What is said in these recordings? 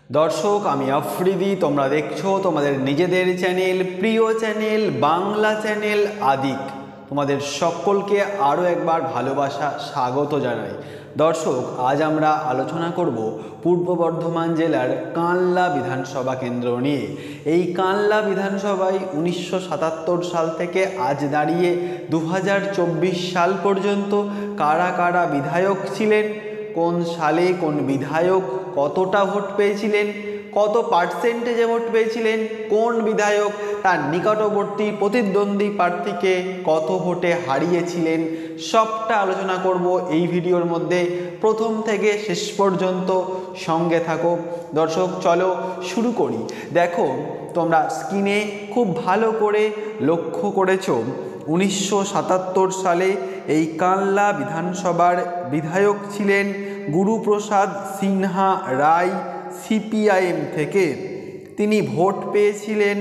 দর্শক, আমি আফ্রিদি। তোমরা দেখছো তোমাদের নিজেদের চ্যানেল, প্রিয় চ্যানেল, বাংলা চ্যানেল আদিক। তোমাদের সকলকে আরও একবার ভালোবাসা স্বাগত জানাই। দর্শক, আজ আমরা আলোচনা করব পূর্ব বর্ধমান জেলার কানলা বিধানসভা কেন্দ্র নিয়ে। এই কানলা বিধানসভায় 1977 সাল থেকে আজ দাঁড়িয়ে 2024 সাল পর্যন্ত কারা কারা বিধায়ক ছিলেন, কোন সালে কোন বিধায়ক কতটা ভোট পেয়েছিলেন, কত পার্সেন্টেজে ভোট পেয়েছিলেন, কোন বিধায়ক তার নিকটবর্তী প্রতিদ্বন্দ্বী প্রার্থীকে কত ভোটে হারিয়েছিলেন, সবটা আলোচনা করব এই ভিডিওর মধ্যে। প্রথম থেকে শেষ পর্যন্ত সঙ্গে থাকো। দর্শক, চলো শুরু করি। দেখো, তোমরা স্ক্রিনে খুব ভালো করে লক্ষ্য করেছো 1977 সালে এই কানলা বিধানসভার বিধায়ক ছিলেন গুরুপ্রসাদ সিনহা রায় সিপিআইএম থেকে। তিনি ভোট পেয়েছিলেন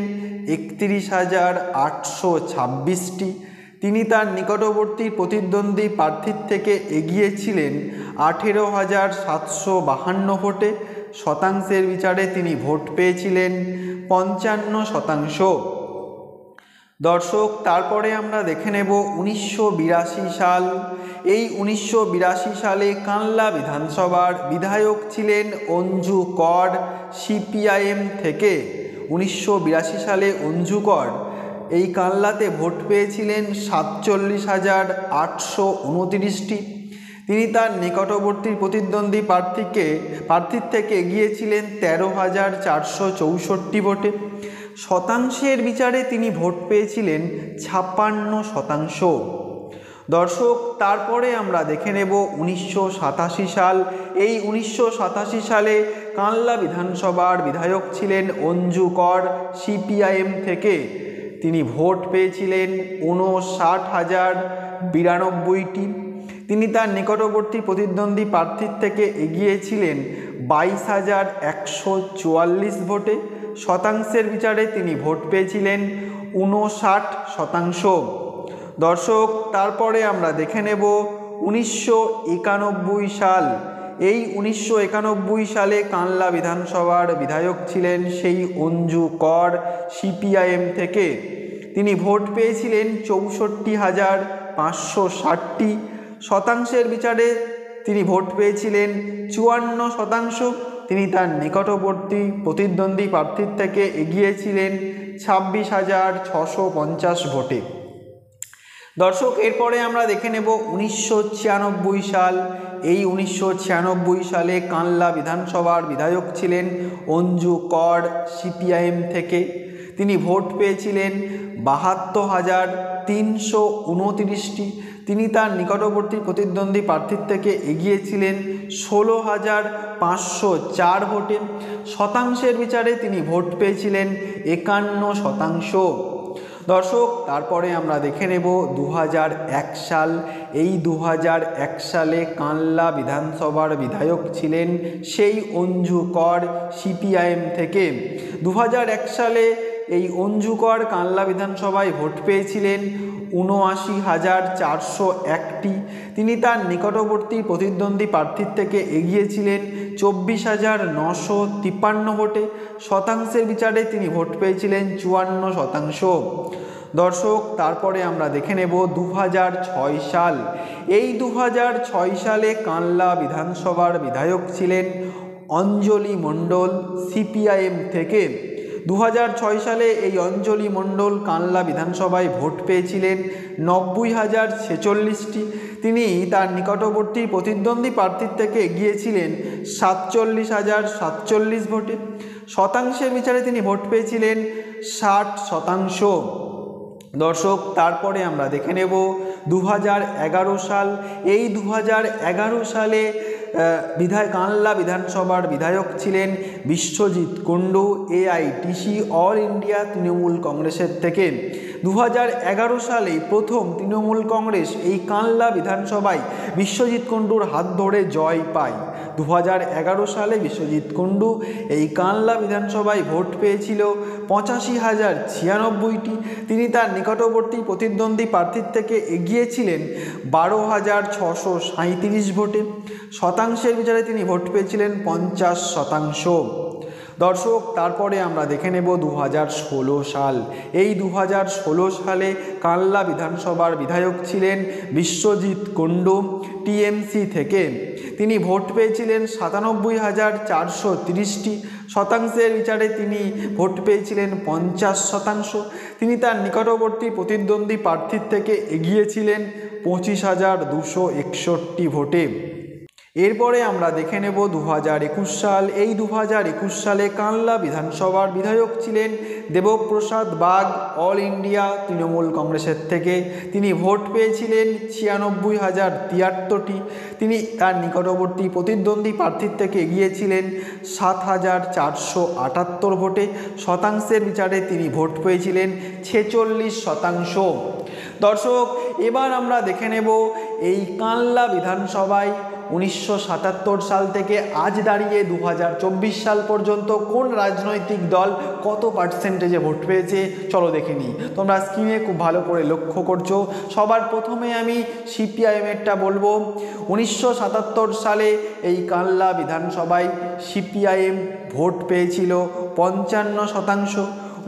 31,826টি। তিনি তার নিকটবর্তী প্রতিদ্বন্দ্বী প্রার্থীর থেকে এগিয়েছিলেন 18,752 ভোটে। শতাংশের বিচারে তিনি ভোট পেয়েছিলেন 55%। দর্শক, তারপরে আমরা দেখে নেব 1982 সাল। এই 1982 সালে কানলা বিধানসভার বিধায়ক ছিলেন অঞ্জু কর সিপিআইএম থেকে। 1982 সালে অঞ্জু কর এই কানলাতে ভোট পেয়েছিলেন 47,829টি। তিনি তার নিকটবর্তী প্রতিদ্বন্দ্বী প্রার্থীর থেকে এগিয়েছিলেন 13,464 ভোটে। শতাংশের বিচারে তিনি ভোট পেয়েছিলেন 56%। দর্শক, তারপরে আমরা দেখে নেব 1987 সাল। এই 1987 সালে কানলা বিধানসভার বিধায়ক ছিলেন অঞ্জু কর সিপিআইএম থেকে। তিনি ভোট পেয়েছিলেন 59,092টি। তিনি তার নিকটবর্তী প্রতিদ্বন্দ্বী প্রার্থীর থেকে এগিয়েছিলেন 22,144 ভোটে। শতাংশের বিচারে তিনি ভোট পেয়েছিলেন 59%। দর্শক, তারপরে আমরা দেখে নেব 1991 সাল। এই 1991 সালে কানলা বিধানসভার বিধায়ক ছিলেন সেই অঞ্জু কর সিপিআইএম থেকে। তিনি ভোট পেয়েছিলেন 64,560টি। শতাংশের বিচারে তিনি ভোট পেয়েছিলেন 54%। তিনি তার নিকটবর্তী প্রতিদ্বন্দ্বী প্রার্থীর থেকে এগিয়েছিলেন 26,650 ভোটে। দর্শক, এরপরে আমরা দেখে নেব 1996 সাল। এই 1996 সালে কানলা বিধানসভার বিধায়ক ছিলেন অঞ্জু কর সিপিআইএম থেকে। তিনি ভোট পেয়েছিলেন 72,329টি। তিনি তার নিকটবর্তী প্রতিদ্বন্দ্বী প্রার্থীর থেকে এগিয়েছিলেন 16,504 ভোটে। শতাংশের বিচারে তিনি ভোট পেয়েছিলেন 51%। দর্শক, তারপরে আমরা দেখে নেব 2001 সাল। এই 2001 সালে কানলা বিধানসভার বিধায়ক ছিলেন সেই অঞ্জু কর সিপিআইএম থেকে। 2001 সালে এই অঞ্জু কর কানলা বিধানসভায় ভোট পেয়েছিলেন 79,401টি। তিনি তার নিকটবর্তী প্রতিদ্বন্দ্বী প্রার্থীর থেকে এগিয়েছিলেন 24,953 ভোটে। শতাংশের বিচারে তিনি ভোট পেয়েছিলেন 54%। দর্শক, তারপরে আমরা দেখে নেব 2006 সাল। এই 2006 সালে কানলা বিধানসভার বিধায়ক ছিলেন অঞ্জলি মণ্ডল সিপিআইএম থেকে। 2006 সালে এই অঞ্জলি মণ্ডল কানলা বিধানসভায় ভোট পেয়েছিলেন 90,046টি। তিনি তার নিকটবর্তী প্রতিদ্বন্দ্বী প্রার্থীর থেকে এগিয়েছিলেন 47,047 ভোটে। শতাংশের বিচারে তিনি ভোট পেয়েছিলেন 60%। দর্শক, তারপরে আমরা দেখে নেব 2011 সাল। এই 2011 সালে কানলা বিধানসভার বিধায়ক ছিলেন Biswajit Kundu AITC all India Trinamool কংগ্রেসের থেকে। 2011 সালে প্রথম তৃণমূল কংগ্রেস এই কানলা বিধানসভায় বিশ্বজিৎ কুণ্ডুর হাত ধরে জয় পায়। 2011 সালে বিশ্বজিৎ কুণ্ডু এই কানলা বিধানসভায় ভোট পেয়েছিল 85,096টি। তিনি তার নিকটবর্তী প্রতিদ্বন্দ্বী প্রার্থীর থেকে এগিয়েছিলেন 12,637 ভোটে। শতাংশের বিচারে তিনি ভোট পেয়েছিলেন 50%। দর্শক তারপরে আমরা দেখে নেব 2016 সাল। এই 2016 সালে কানলা বিধানসভার বিধায়ক ছিলেন বিশ্বজিৎ কুণ্ডু টিএমসি থেকে। তিনি ভোট পেয়েছিলেন 97,430টি, শতাংশের বিচারে তিনি ভোট পেয়েছিলেন 50%। তিনি তার নিকটবর্তী প্রতিদ্বন্দ্বী প্রার্থীর থেকে এগিয়েছিলেন 25,261 ভোটে। এরপরে আমরা দেখে নেব 2021 সাল। এই 2021 সালে কানলা বিধানসভার বিধায়ক ছিলেন দেবপ্রসাদ বাগ অল ইন্ডিয়া তৃণমূল কংগ্রেসের থেকে। তিনি ভোট পেয়েছিলেন 96,073টি। তিনি তার নিকটবর্তী প্রতিদ্বন্দ্বী প্রার্থীর থেকে এগিয়েছিলেন 7,478 ভোটে। শতাংশের বিচারে তিনি ভোট পেয়েছিলেন 46%। দর্শক এবার আমরা দেখে নেব এই কানলা বিধানসভায় 1977 সাল থেকে আজ দাঁড়িয়ে 2024 সাল পর্যন্ত কোন রাজনৈতিক দল কত পার্সেন্টেজে ভোট পেয়েছে চলো দেখে নিই। তোমরা স্ক্রিনে খুব ভালো করে লক্ষ্য করছো। সবার প্রথমে আমি সিপিআইএমেরটা বলবো। 1977 সালে এই কানলা বিধানসভায় সিপিআইএম ভোট পেয়েছিল 55%,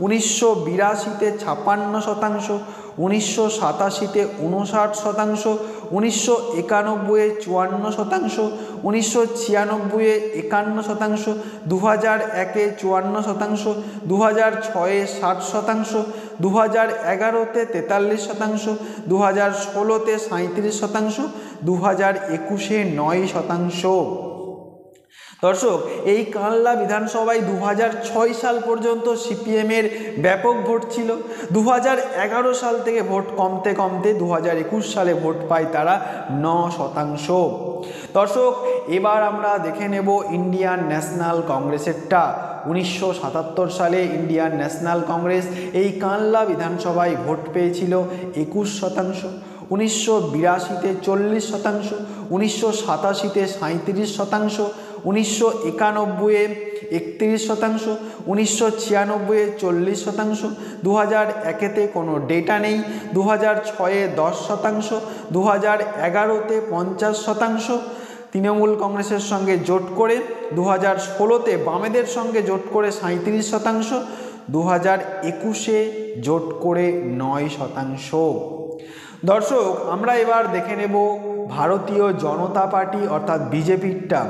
1982-তে 56%, 1987-তে 59%, 1991-এ 54%, 1996-এ 51%, 2001-এ 54%, 2006-এ 60%, 2011-তে 43%, 2016-তে 37%, 2021-এ 9%। দর্শক এই কানলা বিধানসভায় 2006 সাল পর্যন্ত সিপিএমের ব্যাপক ভোট ছিল। 2011 সাল থেকে ভোট কমতে কমতে 2021 সালে ভোট পায় তারা 9%। দর্শক এবার আমরা দেখে নেব ইন্ডিয়ান ন্যাশনাল কংগ্রেসেরটা। 1977 সালে ইন্ডিয়ান ন্যাশনাল কংগ্রেস এই কানলা বিধানসভায় ভোট পেয়েছিল 21%, 1982-তে 40%, 1987-তে 37%, 1991-এ 31%, 1996-এ 40%, 2001-তে কোনো ডেটা নেই, 2006-এ 10%, 2011-তে 50% তৃণমূল কংগ্রেসের সঙ্গে জোট করে, 2016-তে বামেদের সঙ্গে জোট করে 37%, 2021-এ জোট করে 9%। দর্শক আমরা এবার দেখে নেব ভারতীয় জনতা পার্টি অর্থাৎ বিজেপিরটা।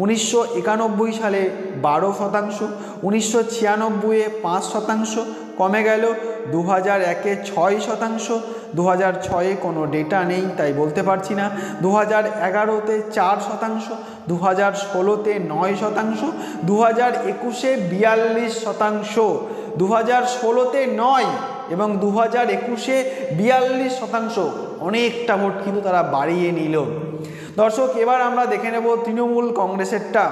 1991 সালে 12%, 1996-এ 5%, কমে গেল 2001-এ 6%, 2006-এ কোনো ডেটা নেই তাই বলতে পারছি না, 2011-তে 4%, 2016-তে 9%, 2021-এ 42%, 2016-তে 9 এবং 2021-এ 42%। অনেকটা ভোট কিন্তু তারা বাড়িয়ে নিল। দর্শক এবার আমরা দেখে নেব তৃণমূল কংগ্রেসেরটা।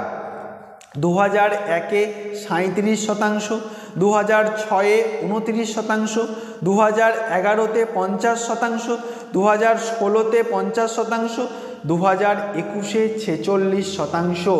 2001-এ 37%, 2006-এ 29%, 2011-তে 50%, 2016-তে 50%, 2021-এ 46%।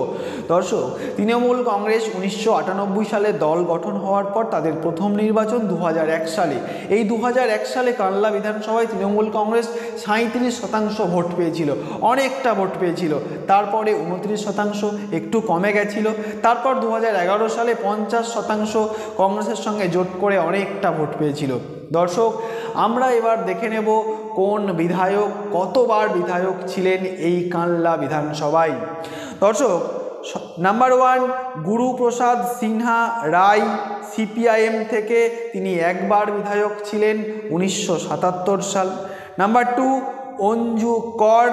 দর্শক তৃণমূল কংগ্রেস 1998 সালে দল গঠন হওয়ার পর তাদের প্রথম নির্বাচন 2001 সালে। এই 2001 সালে কানলা বিধানসভায় তৃণমূল কংগ্রেস 37% ভোট পেয়েছিল, অনেকটা ভোট পেয়েছিল। তারপরে 29% একটু কমে গেছিল। তারপর 2011 সালে 50% কংগ্রেসের সঙ্গে জোট করে অনেকটা ভোট পেয়েছিল। দর্শক আমরা এবার দেখে নেব কোন বিধায়ক কতবার বিধায়ক ছিলেন এই কানলা বিধানসভায়। দর্শক নাম্বার 1 গুরুপ্রসাদ সিনহা রায় সিপিআইএম থেকে, তিনি একবার বিধায়ক ছিলেন 1977 সাল। নাম্বার 2 অঞ্জু কর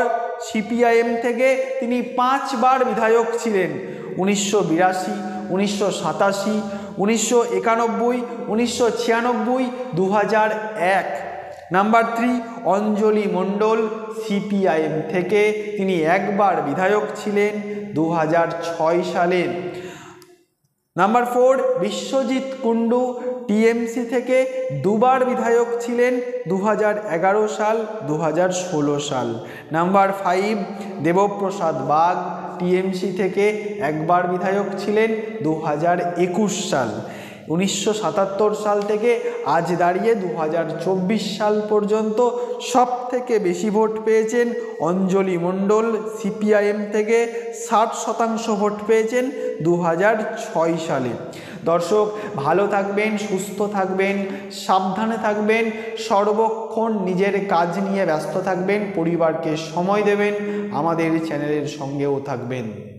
সিপিআইএম থেকে, তিনি 5 বার বিধায়ক ছিলেন 1982, 1987, 1991, 1996, 2001। নাম্বার 3 অঞ্জলি মণ্ডল সিপিআইএম থেকে, তিনি একবার বিধায়ক ছিলেন 2006 সালে। নাম্বার 4 বিশ্বজিৎ কুণ্ডু টিএমসি থেকে, দুবার বিধায়ক ছিলেন 2011 সাল, 2016 সাল। নাম্বার 5 দেবপ্রসাদ বাগ টিএমসি থেকে, একবার বিধায়ক ছিলেন 2021 সাল। 1977 সাল থেকে আজ দাঁড়িয়ে 2024 সাল পর্যন্ত সব থেকে বেশি ভোট পেয়েছেন অঞ্জলি মণ্ডল, সিপিআইএম থেকে 60% ভোট পেয়েছেন 2006 সালে। দর্শক, ভালো থাকবেন, সুস্থ থাকবেন, সাবধানে থাকবেন, সর্বক্ষণ নিজের কাজ নিয়ে ব্যস্ত থাকবেন, পরিবারকে সময় দেবেন, আমাদের চ্যানেলের সঙ্গেও থাকবেন।